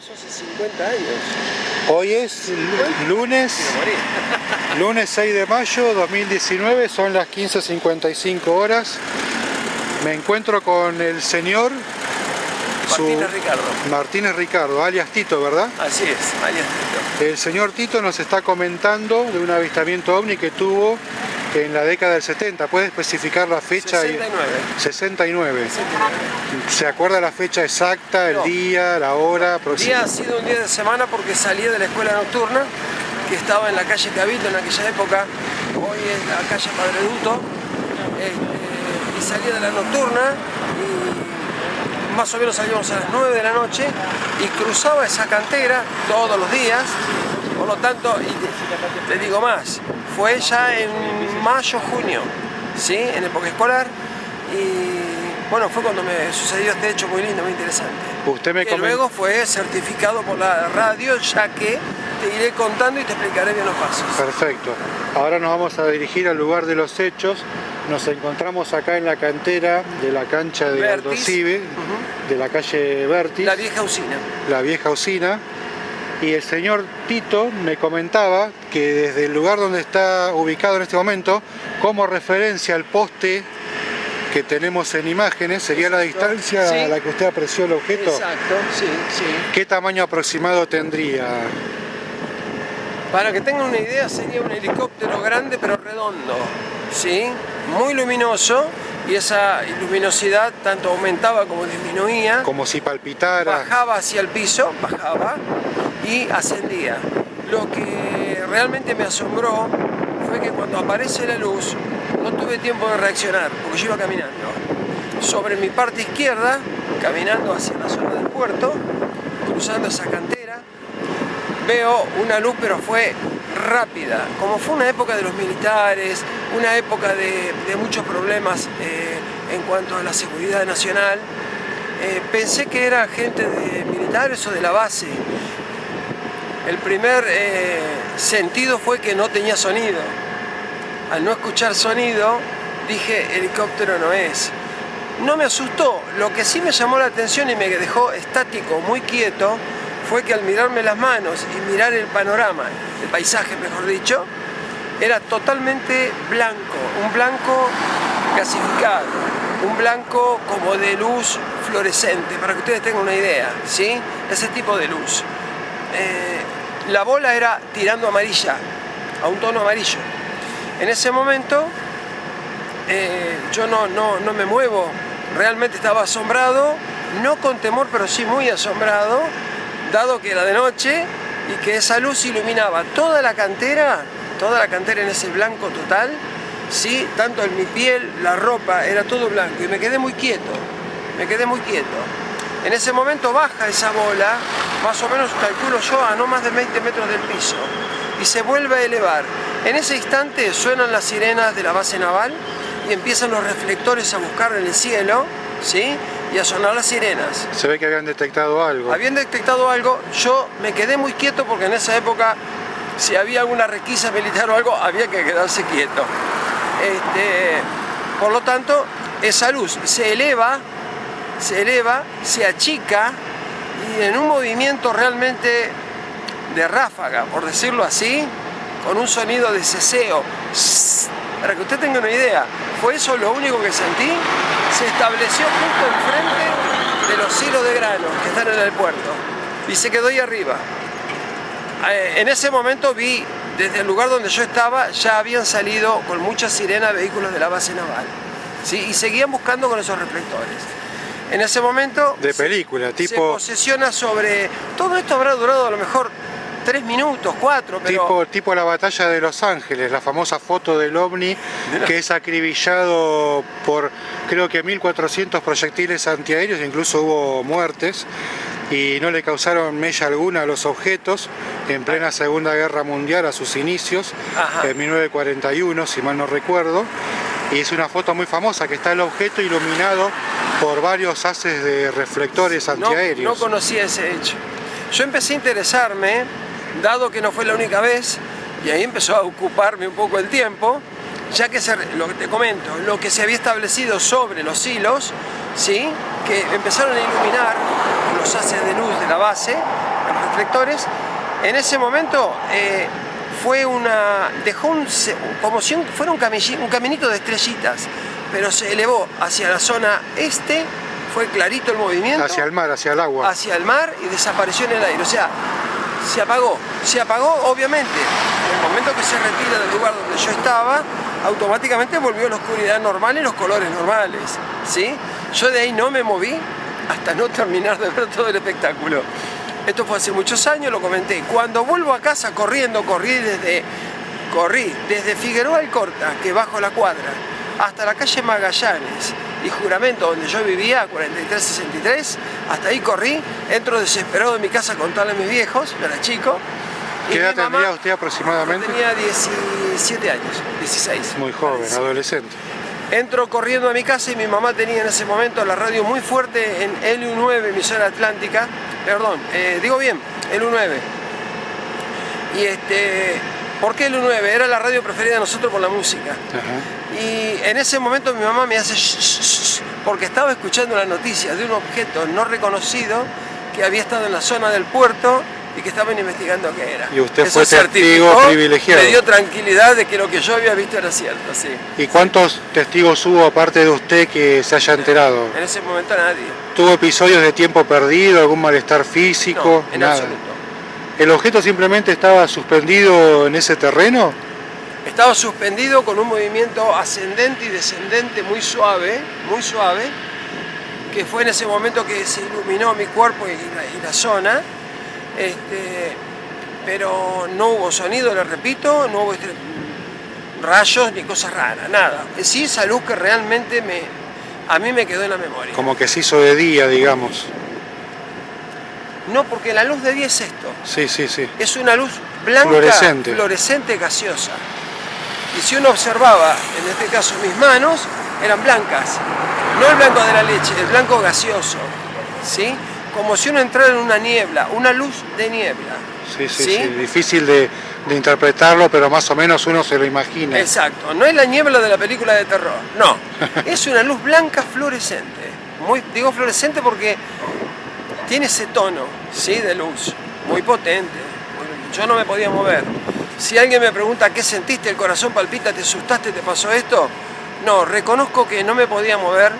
pasó hace 50 años. Hoy es lunes 6 de mayo 2019, son las 15:55 horas. Me encuentro con el señor Martínez Ricardo, alias Tito, ¿verdad? Así es, alias Tito. El señor Tito nos está comentando de un avistamiento ovni que tuvo en la década del 70. ¿Puede especificar la fecha? 69. ¿Se acuerda la fecha exacta, el día, la hora? El día ha sido un día de semana porque salí de la escuela nocturna, que estaba en la calle Cabildo en aquella época, hoy es la calle Padre Duto, y salí de la nocturna y más o menos salíamos a las 9 de la noche y cruzaba esa cantera todos los días. Por lo tanto, y te digo más, fue ya en mayo, junio, ¿sí? En época escolar, y bueno, fue cuando me sucedió este hecho muy lindo, muy interesante. Que luego fue certificado por la radio, ya que te iré contando y te explicaré bien los pasos. Perfecto. Ahora nos vamos a dirigir al lugar de los hechos. Nos encontramos acá en la cantera de la cancha de Aldo Civi, de la calle Vertis. La vieja usina. La vieja usina. Y el señor Tito me comentaba que desde el lugar donde está ubicado en este momento, como referencia al poste que tenemos en imágenes, sería la distancia a la que usted apreció el objeto. Exacto, sí. ¿Qué tamaño aproximado tendría? Para que tengan una idea, sería un helicóptero grande pero redondo, ¿sí? Muy luminoso, y esa luminosidad tanto aumentaba como disminuía. Como si palpitara. Bajaba hacia el piso, bajaba y ascendía. Lo que realmente me asombró fue que cuando aparece la luz no tuve tiempo de reaccionar, porque yo iba caminando. Sobre mi parte izquierda, caminando hacia la zona del puerto, cruzando esa cantera, veo una luz, pero fue rápida. Como fue una época de los militares, una época de muchos problemas en cuanto a la seguridad nacional, pensé que era gente de militares o de la base. El primer sentido fue que no tenía sonido. Al no escuchar sonido, dije, helicóptero no es. No me asustó. Lo que sí me llamó la atención y me dejó estático, muy quieto, fue que al mirarme las manos y mirar el panorama, el paisaje mejor dicho, era totalmente blanco, un blanco gasificado, un blanco como de luz fluorescente, para que ustedes tengan una idea, ¿sí? Ese tipo de luz. La bola era tirando amarilla, a un tono amarillo. En ese momento yo no me muevo, realmente estaba asombrado, no con temor, pero sí muy asombrado, dado que era de noche y que esa luz iluminaba toda la cantera en ese blanco total, ¿sí? Tanto en mi piel, la ropa, era todo blanco, y me quedé muy quieto. En ese momento baja esa bola, más o menos calculo yo a no más de 20 metros del piso, y se vuelve a elevar. En ese instante suenan las sirenas de la base naval y empiezan los reflectores a buscar en el cielo, ¿sí? Y a sonar las sirenas. Se ve que habían detectado algo. Yo me quedé muy quieto porque en esa época, si había alguna requisa militar o algo, había que quedarse quieto. Por lo tanto, esa luz se eleva, se achica, y en un movimiento realmente de ráfaga, por decirlo así, con un sonido de ceseo. Para que usted tenga una idea, fue eso lo único que sentí. Se estableció justo enfrente de los hilos de grano que están en el puerto y se quedó ahí arriba. En ese momento vi, desde el lugar donde yo estaba, ya habían salido con mucha sirena vehículos de la base naval, ¿sí? Y seguían buscando con esos reflectores. En ese momento de película, se posesiona sobre... Todo esto habrá durado a lo mejor 3 minutos, 4, pero... Tipo la batalla de Los Ángeles, la famosa foto del ovni que es acribillado por creo que 1400 proyectiles antiaéreos, incluso hubo muertes y no le causaron mella alguna a los objetos en plena Segunda Guerra Mundial, a sus inicios, en 1941, si mal no recuerdo. Y es una foto muy famosa que está el objeto iluminado por varios haces de reflectores antiaéreos. No conocía ese hecho. Yo empecé a interesarme, dado que no fue la única vez, y ahí empezó a ocuparme un poco el tiempo, ya que lo que te comento, lo que se había establecido sobre los hilos, ¿sí? Que empezaron a iluminar los haces de luz de la base, reflectores. En ese momento como si fuera un caminito de estrellitas, pero se elevó hacia la zona este, fue clarito el movimiento. Hacia el mar, hacia el agua. Hacia el mar y desapareció en el aire. O sea, se apagó obviamente. En el momento que se retira del lugar donde yo estaba, automáticamente volvió la oscuridad normal y los colores normales, ¿sí? Yo de ahí no me moví hasta no terminar de ver todo el espectáculo. Esto fue hace muchos años, lo comenté. Cuando vuelvo a casa corriendo, corrí desde Figueroa Alcorta, que bajo la cuadra, hasta la calle Magallanes y Juramento, donde yo vivía, 4363, hasta ahí corrí, entro desesperado en mi casa a contarle a mis viejos, yo era chico. ¿Qué edad tendría usted aproximadamente? Tenía 17 años, 16. Muy joven, adolescente. Entro corriendo a mi casa y mi mamá tenía en ese momento la radio muy fuerte en LU9, emisora atlántica, perdón, digo bien, LU9. Y ¿por qué LU9? Era la radio preferida de nosotros por la música. Ajá. Y en ese momento mi mamá me hace shh, porque estaba escuchando la noticia de un objeto no reconocido que había estado en la zona del puerto y que estaban investigando qué era. Y usted fue testigo privilegiado. Me dio tranquilidad de que lo que yo había visto era cierto, sí. ¿Y cuántos testigos hubo aparte de usted que se haya enterado? En ese momento nadie. ¿Tuvo episodios de tiempo perdido, algún malestar físico? No, en nada. absoluto. ¿El objeto simplemente estaba suspendido en ese terreno? Estaba suspendido con un movimiento ascendente y descendente muy suave, que fue en ese momento que se iluminó mi cuerpo y la zona. Pero no hubo sonido, le repito, no hubo rayos ni cosas raras, nada. Sí, esa luz que realmente a mí me quedó en la memoria. Como que se hizo de día, digamos. No, porque la luz de día es esto. Sí, sí, sí. Es una luz blanca, fluorescente, gaseosa. Y si uno observaba, en este caso mis manos, eran blancas. No el blanco de la leche, el blanco gaseoso, ¿sí? Como si uno entrara en una niebla, una luz de niebla. Sí, sí, sí. Difícil de interpretarlo, pero más o menos uno se lo imagina. Exacto, no es la niebla de la película de terror, no. Es una luz blanca fluorescente. Digo fluorescente porque tiene ese tono, ¿sí? De luz, muy potente. Yo no me podía mover. Si alguien me pregunta qué sentiste, el corazón palpita, te asustaste, te pasó esto, no, reconozco que no me podía mover.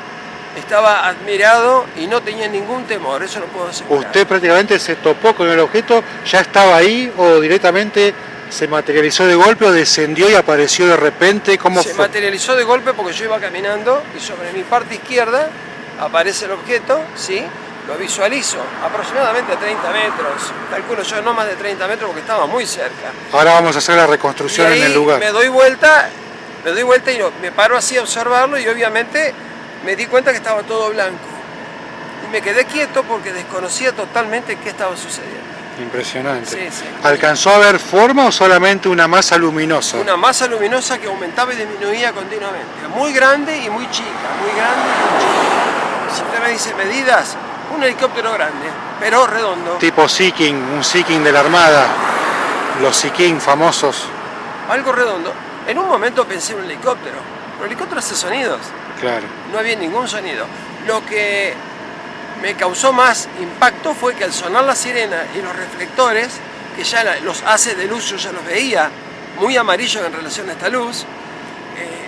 Estaba admirado y no tenía ningún temor, eso lo puedo asegurar. ¿Usted prácticamente se topó con el objeto, ya estaba ahí o directamente se materializó de golpe o descendió y apareció de repente? ¿Cómo fue? Se materializó de golpe porque yo iba caminando y sobre mi parte izquierda aparece el objeto, ¿sí? Lo visualizo aproximadamente a 30 metros, calculo yo no más de 30 metros porque estaba muy cerca. Ahora vamos a hacer la reconstrucción en el lugar. Me doy vuelta y me paro así a observarlo y obviamente me di cuenta que estaba todo blanco y me quedé quieto porque desconocía totalmente qué estaba sucediendo. Impresionante. Sí, sí. ¿Alcanzó a ver forma o solamente una masa luminosa? Una masa luminosa que aumentaba y disminuía continuamente. Muy grande y muy chica, muy grande y muy chica. Si usted me dice medidas, un helicóptero grande, pero redondo. Tipo Sea-King, un Sea-King de la Armada. Los Sea-King famosos. Algo redondo. En un momento pensé en un helicóptero, pero el helicóptero hace sonidos. Claro. No había ningún sonido. Lo que me causó más impacto fue que al sonar la sirena y los reflectores, que ya los haces de luz yo ya los veía muy amarillos en relación a esta luz,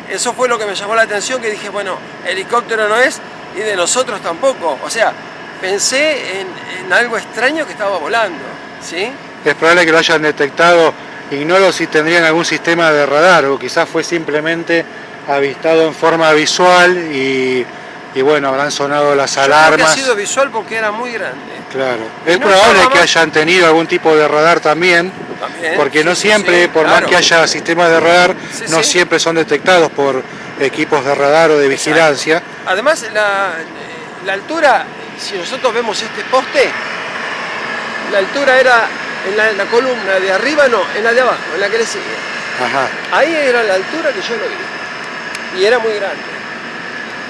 eso fue lo que me llamó la atención, que dije, bueno, helicóptero no es y de nosotros tampoco. O sea, pensé en algo extraño que estaba volando, ¿sí? Es probable que lo hayan detectado, ignoro si tendrían algún sistema de radar o quizás fue simplemente avistado en forma visual y bueno, habrán sonado las alarmas. Creo que ha sido visual porque era muy grande. Claro. Es probable que hayan tenido algún tipo de radar también, porque no siempre, por más que haya sistemas de radar, no siempre son detectados por equipos de radar o de vigilancia. Además, la altura, si nosotros vemos este poste, la altura era en la columna de arriba, no, en la de abajo, en la que le sigue. Ajá. Ahí era la altura que yo lo vi. Y era muy grande.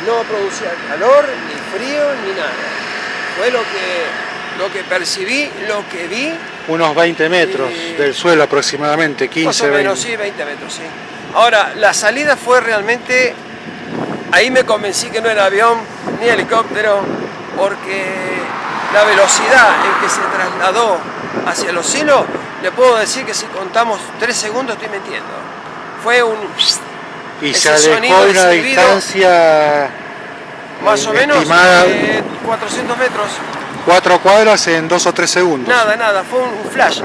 No producía calor, ni frío, ni nada. Fue lo que percibí, lo que vi. Unos 20 metros del suelo aproximadamente, 15, más o menos, 20. Sí, 20 metros, sí. Ahora, la salida fue realmente... Ahí me convencí que no era avión, ni helicóptero, porque la velocidad en que se trasladó hacia los cielos, le puedo decir que si contamos 3 segundos estoy mintiendo. Fue un... Y se alejó de una distancia más o menos estimada, 400 metros. 4 cuadras en 2 o 3 segundos. Nada, fue un flash.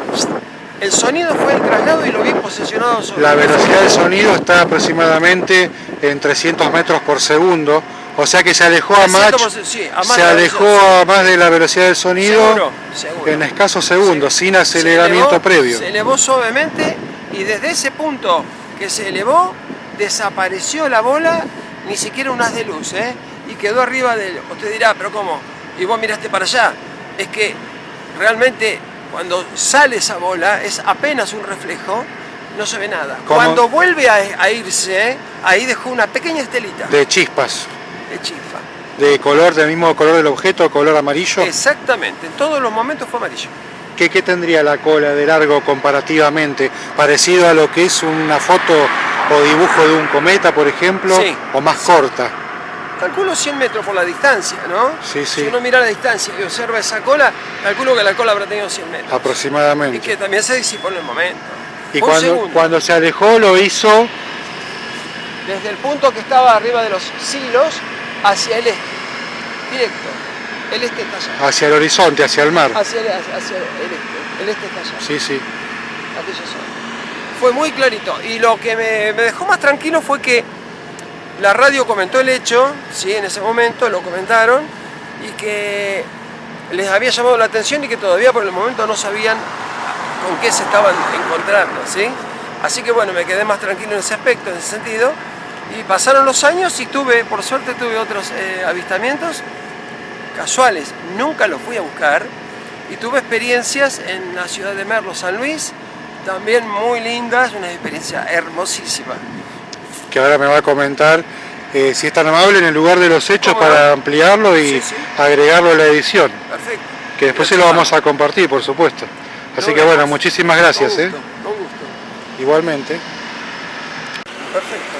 El sonido fue el traslado y lo vi posicionado sobre... La velocidad del sonido está aproximadamente en 300 metros por segundo, o sea que se alejó a más, sí, se alejó a más de la velocidad del sonido seguro. En escasos segundos, sin aceleramiento previo. Se elevó suavemente y desde ese punto que se elevó, desapareció la bola, ni siquiera un haz de luz, y quedó arriba del... Usted dirá, pero ¿cómo? Y vos miraste para allá. Es que realmente cuando sale esa bola es apenas un reflejo, no se ve nada. ¿Cómo? Cuando vuelve a irse, ahí dejó una pequeña estelita. De chispas. De chispa. De color, del mismo color del objeto, color amarillo. Exactamente, en todos los momentos fue amarillo. ¿Qué tendría la cola de largo comparativamente? ¿Parecido a lo que es una foto o dibujo de un cometa, por ejemplo? Sí. ¿O más corta? Calculo 100 metros por la distancia, ¿no? Sí. Si uno mira la distancia y observa esa cola, calculo que la cola habrá tenido 100 metros. Aproximadamente. Y que también se disipó en el momento. Y cuando se alejó lo hizo... Desde el punto que estaba arriba de los silos hacia el este, directo. El este está allá. Hacia el horizonte, hacia el mar. Hacia el este. El este está allá. Sí. Aquella zona. Fue muy clarito. Y lo que me dejó más tranquilo fue que la radio comentó el hecho, sí, en ese momento lo comentaron, y que les había llamado la atención y que todavía por el momento no sabían con qué se estaban encontrando, ¿sí? Así que bueno, me quedé más tranquilo en ese aspecto, en ese sentido. Y pasaron los años y por suerte tuve otros avistamientos casuales. Nunca los fui a buscar. Y tuve experiencias en la ciudad de Merlo, San Luis, también muy lindas, una experiencia hermosísima. Que ahora me va a comentar, si es tan amable, en el lugar de los hechos para ampliarlo y agregarlo a la edición. Perfecto. Que después se lo vamos a compartir, por supuesto. Así que bueno, muchísimas gracias. Un gusto. Igualmente. Perfecto.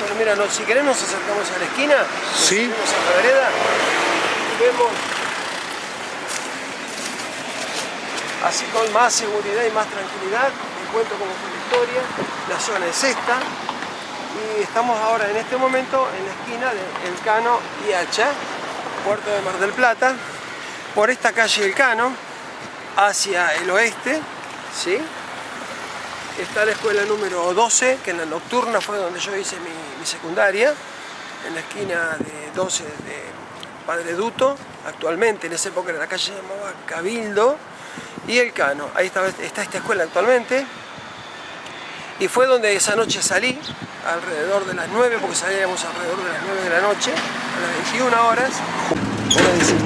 Bueno, mira, si querés nos acercamos a la esquina, sí. Subimos a la vereda, vemos así con más seguridad y más tranquilidad, te cuento cómo fue la historia. La zona es esta y estamos ahora en este momento en la esquina de Elcano y Hacha, puerto de Mar del Plata. Por esta calle Elcano hacia el oeste, ¿sí? Está la escuela número 12, que en la nocturna fue donde yo hice mi secundaria, en la esquina de 12 de Padre Duto, actualmente, en esa época la calle se llamaba Cabildo, y Elcano. Ahí está esta escuela actualmente, y fue donde esa noche salí, alrededor de las 9, porque salíamos alrededor de las 9 de la noche, a las 21 horas, hora 16.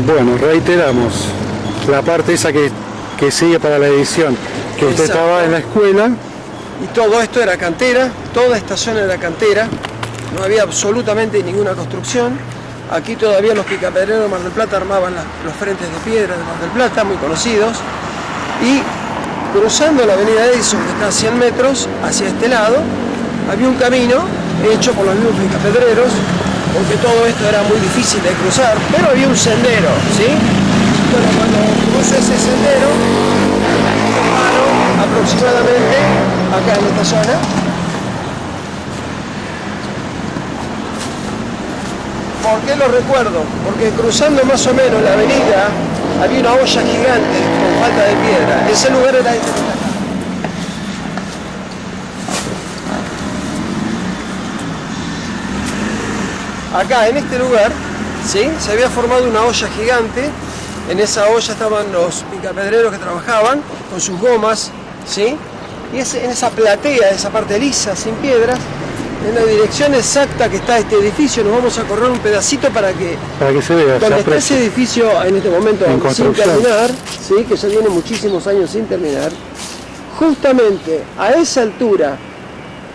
Bueno, reiteramos la parte esa que sigue para la edición, que usted estaba en la escuela. Y todo esto era cantera, toda esta zona era cantera, no había absolutamente ninguna construcción. Aquí todavía los picapedreros de Mar del Plata armaban los frentes de piedra de Mar del Plata, muy conocidos. Y cruzando la avenida Edison, que está a 100 metros, hacia este lado, había un camino hecho por los mismos picapedreros, porque todo esto era muy difícil de cruzar, pero había un sendero, ¿sí? Bueno, cuando cruzo ese sendero, paro aproximadamente acá en esta zona. ¿Por qué lo recuerdo? Porque cruzando más o menos la avenida había una olla gigante con falta de piedra. Ese lugar era este. Acá, en este lugar, ¿sí? Se había formado una olla gigante. En esa olla estaban los picapedreros que trabajaban con sus gomas, ¿sí? Y en esa platea, esa parte lisa, sin piedras, en la dirección exacta que está este edificio, nos vamos a correr un pedacito para que se vea. Donde está ese edificio en este momento sin terminar, ¿sí? Que ya tiene muchísimos años sin terminar, justamente a esa altura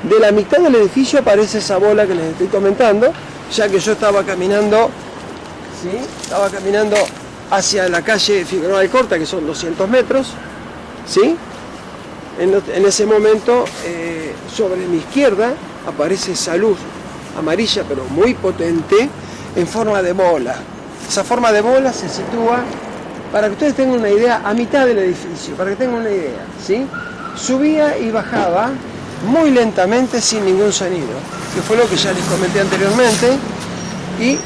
de la mitad del edificio aparece esa bola que les estoy comentando, ya que yo estaba caminando, ¿sí? Estaba caminando hacia la calle Figueroa Alcorta, que son 200 metros, ¿sí? En ese momento, sobre mi izquierda, aparece esa luz amarilla, pero muy potente, en forma de bola, Esa forma de bola se sitúa, para que ustedes tengan una idea, a mitad del edificio, para que tengan una idea, ¿sí? Subía y bajaba muy lentamente sin ningún sonido, que fue lo que ya les comenté anteriormente, y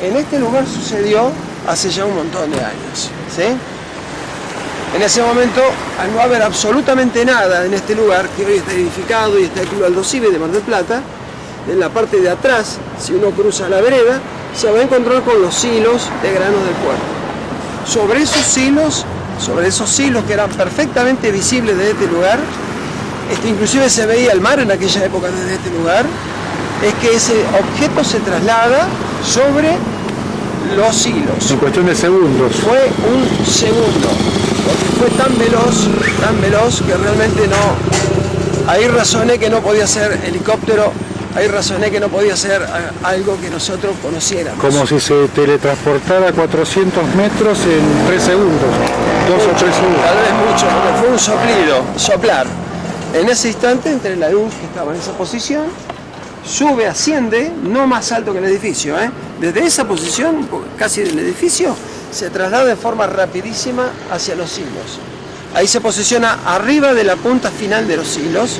en este lugar sucedió hace ya un montón de años, ¿sí? En ese momento, al no haber absolutamente nada en este lugar, que hoy está edificado y está el Club Aldo Civi de Mar del Plata, en la parte de atrás, si uno cruza la vereda, se va a encontrar con los silos de granos del puerto. Sobre esos silos que eran perfectamente visibles desde este lugar, inclusive se veía el mar en aquella época desde este lugar, es que ese objeto se traslada sobre los silos. En cuestión de segundos. Fue un segundo, porque fue tan veloz que realmente no... Ahí razoné que no podía ser helicóptero, ahí razoné que no podía ser algo que nosotros conociéramos. Como si se teletransportara 400 metros en 3 segundos, 2 o 3 segundos. Tal vez mucho, porque fue un soplar. En ese instante, entre la luz que estaba en esa posición, sube, asciende, no más alto que el edificio, Desde esa posición, casi del edificio, se traslada de forma rapidísima hacia los silos. Ahí se posiciona arriba de la punta final de los silos,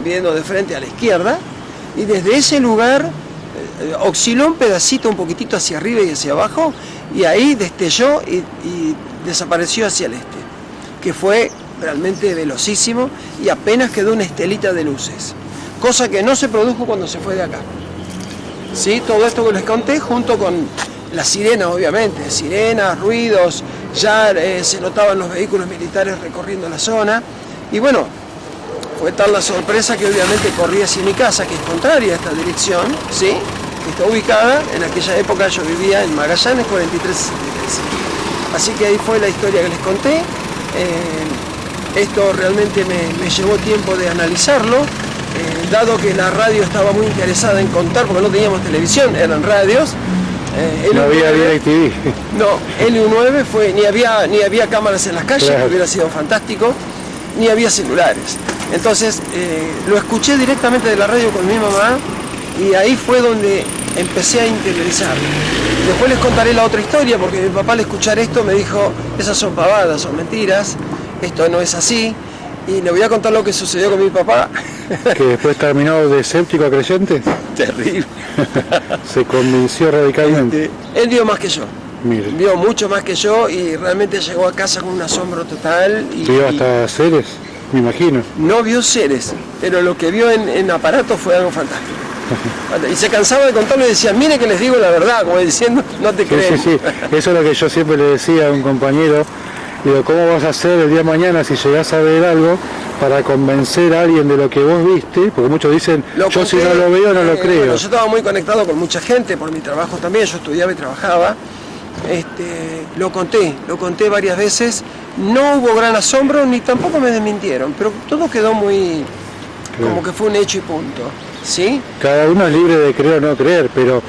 viendo de frente a la izquierda, y desde ese lugar osciló un pedacito un poquitito hacia arriba y hacia abajo, y ahí destelló y desapareció hacia el este, que fue realmente velocísimo y apenas quedó una estelita de luces, cosa que no se produjo cuando se fue de acá. ¿Sí? Todo esto que les conté junto con las sirenas, obviamente, sirenas, ruidos, ya se notaban los vehículos militares recorriendo la zona, y bueno, fue tal la sorpresa que obviamente corrí hacia mi casa, que es contraria a esta dirección, ¿sí? Que está ubicada, en aquella época yo vivía en Magallanes 4363. Así que ahí fue la historia que les conté. Esto realmente me llevó tiempo de analizarlo, dado que la radio estaba muy interesada en contar, porque no teníamos televisión, eran radios. No había DirecTV. No, LU9 fue, ni había cámaras en las calles, claro, que hubiera sido fantástico, ni había celulares. Entonces lo escuché directamente de la radio con mi mamá y ahí fue donde empecé a interiorizarlo. Después les contaré la otra historia, porque mi papá al escuchar esto me dijo, esas son pavadas, son mentiras, esto no es así. Y le voy a contar lo que sucedió con mi papá. ¿Que después terminó de escéptico a creyente? Terrible. Se convenció radicalmente. Él vio más que yo. Mire. Vio mucho más que yo y realmente llegó a casa con un asombro total. ¿Vio hasta seres? Me imagino. No vio seres, pero lo que vio en aparato fue algo fantástico. Y se cansaba de contarlo y decía, mire que les digo la verdad, como diciendo, no te creen. Sí. Eso es lo que yo siempre le decía a un compañero. Digo, ¿cómo vas a hacer el día de mañana si llegás a ver algo para convencer a alguien de lo que vos viste? Porque muchos dicen, yo si no lo veo no lo creo. Bueno, yo estaba muy conectado con mucha gente por mi trabajo también, yo estudiaba y trabajaba. Lo conté varias veces, no hubo gran asombro ni tampoco me desmintieron, pero todo quedó muy, como que fue un hecho y punto, ¿sí? Cada uno es libre de creer o no creer, pero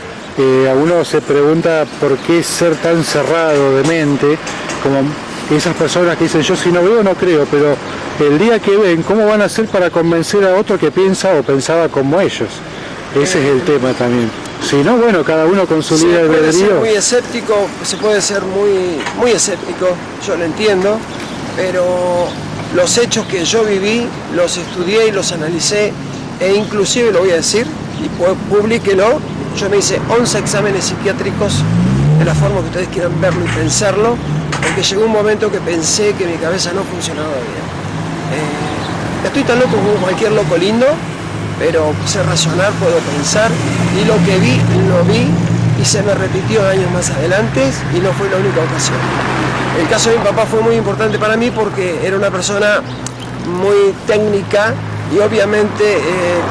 a uno se pregunta por qué ser tan cerrado de mente, como esas personas que dicen, yo si no veo no creo, pero el día que ven, ¿cómo van a hacer para convencer a otro que piensa o pensaba como ellos? Ese es el tema también. Si no, bueno, cada uno con su libre albedrío. Se puede ser muy escéptico, se puede ser muy escéptico, yo lo entiendo, pero los hechos que yo viví, los estudié y los analicé, e inclusive lo voy a decir, y publíquelo, yo me hice 11 exámenes psiquiátricos de la forma que ustedes quieran verlo y pensarlo, porque llegó un momento que pensé que mi cabeza no funcionaba bien. Estoy tan loco como cualquier loco lindo, pero sé razonar, puedo pensar, y lo que vi, lo vi, y se me repitió años más adelante, y no fue la única ocasión. El caso de mi papá fue muy importante para mí porque era una persona muy técnica, y obviamente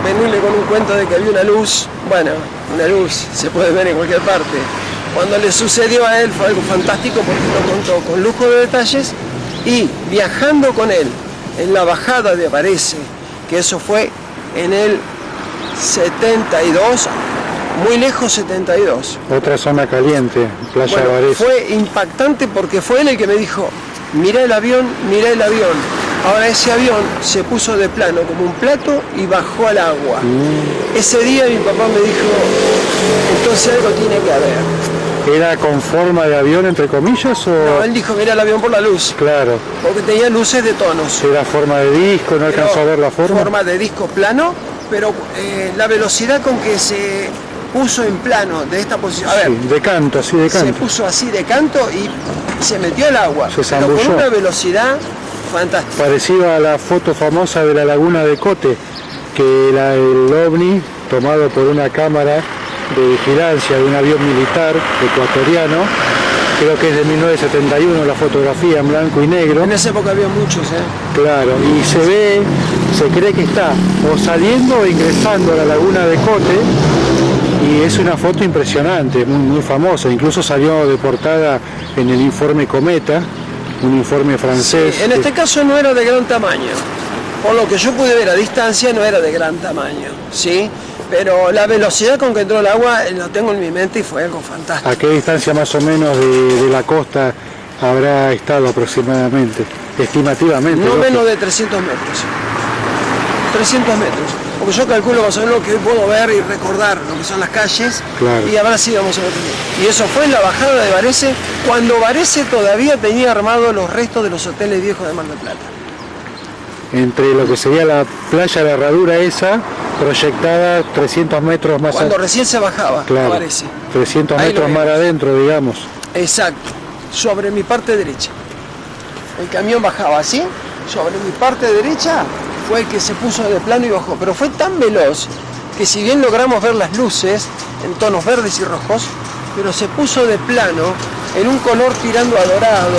venirle con un cuento de que había una luz, bueno, una luz se puede ver en cualquier parte. Cuando le sucedió a él fue algo fantástico porque lo contó con lujo de detalles, y viajando con él en la bajada de Varese, que eso fue en el 72, muy lejos 72. Otra zona caliente, Playa Varese. Fue impactante porque fue él el que me dijo, mirá el avión, mirá el avión. Ahora ese avión se puso de plano como un plato y bajó al agua. Ese día mi papá me dijo, entonces algo tiene que haber. ¿Era con forma de avión, entre comillas, o...? No, él dijo que era el avión por la luz, Claro, porque tenía luces de tonos. era forma de disco, no alcanzó a ver la forma. Forma de disco plano, pero la velocidad con que se puso en plano de esta posición, a ver, Sí, de canto, así de se canto. puso así de canto y se metió al agua, Se pero con zambulló. una velocidad fantástica. Parecido a la foto famosa de la laguna de Cote, que era el ovni tomado por una cámara de vigilancia de un avión militar ecuatoriano, creo que es de 1971 la fotografía en blanco y negro, En esa época había muchos, claro, y se cree que está o saliendo o ingresando a la laguna de Cote, y es una foto impresionante, muy, muy famosa, incluso salió de portada en el informe Cometa, un informe francés. En este caso no era de gran tamaño, por lo que yo pude ver a distancia no era de gran tamaño, ¿sí? Pero la velocidad con que entró el agua lo tengo en mi mente y fue algo fantástico. ¿A qué distancia más o menos de la costa habrá estado aproximadamente? Estimativamente. No ¿no? menos de 300 metros. 300 metros. Porque yo calculo más o menos lo que hoy puedo ver y recordar lo que son las calles. Claro. Y habrá sido más o menos. Y eso fue en la bajada de Varese, cuando Varese todavía tenía armado los restos de los hoteles viejos de Mar del Plata. Entre lo que sería la playa, la herradura esa, proyectada 300 metros más Cuando recién se bajaba a Claro, Varese. 300 Ahí lo metros más vemos. adentro, digamos. Exacto. Sobre mi parte derecha. El camión bajaba así, sobre mi parte derecha fue el que se puso de plano y bajó. Pero fue tan veloz que si bien logramos ver las luces en tonos verdes y rojos, pero se puso de plano en un color tirando a dorado,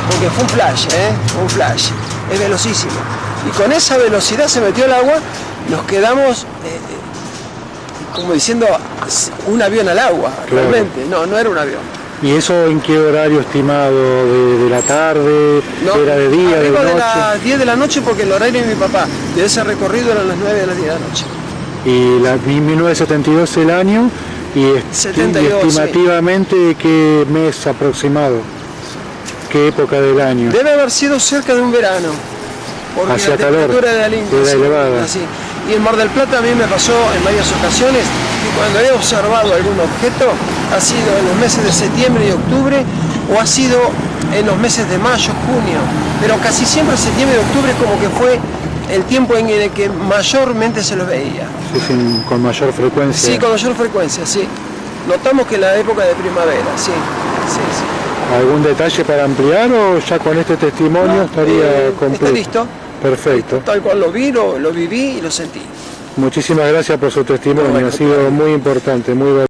porque fue un flash, fue un flash. Es velocísimo. Y con esa velocidad se metió el agua, nos quedamos como diciendo un avión al agua, Claro. realmente. No, no era un avión. ¿Y eso en qué horario estimado? ¿De la tarde? No, ¿Era de día, de arriba noche? de las 10 de la noche porque el horario de mi papá de ese recorrido eran las 9 de las 10 de la noche. Y la 1972 el año y 72, estimativamente qué mes aproximado, qué época del año. Debe haber sido cerca de un verano, porque Hacía la calor, temperatura era linda, era sí, elevada. así. Y en Mar del Plata a mí me pasó en varias ocasiones que cuando he observado algún objeto ha sido en los meses de septiembre y octubre o ha sido en los meses de mayo, junio, pero casi siempre septiembre y octubre como que fue el tiempo en el que mayormente se los veía. Sí, sí, con mayor frecuencia. Sí, con mayor frecuencia, sí. Notamos que la época de primavera, sí, sí, sí. ¿Algún detalle para ampliar o ya con este testimonio estaría completo? Está listo. Perfecto. Tal cual lo vi, lo viví y lo sentí. Muchísimas gracias por su testimonio, No, bueno, ha sido muy importante, muy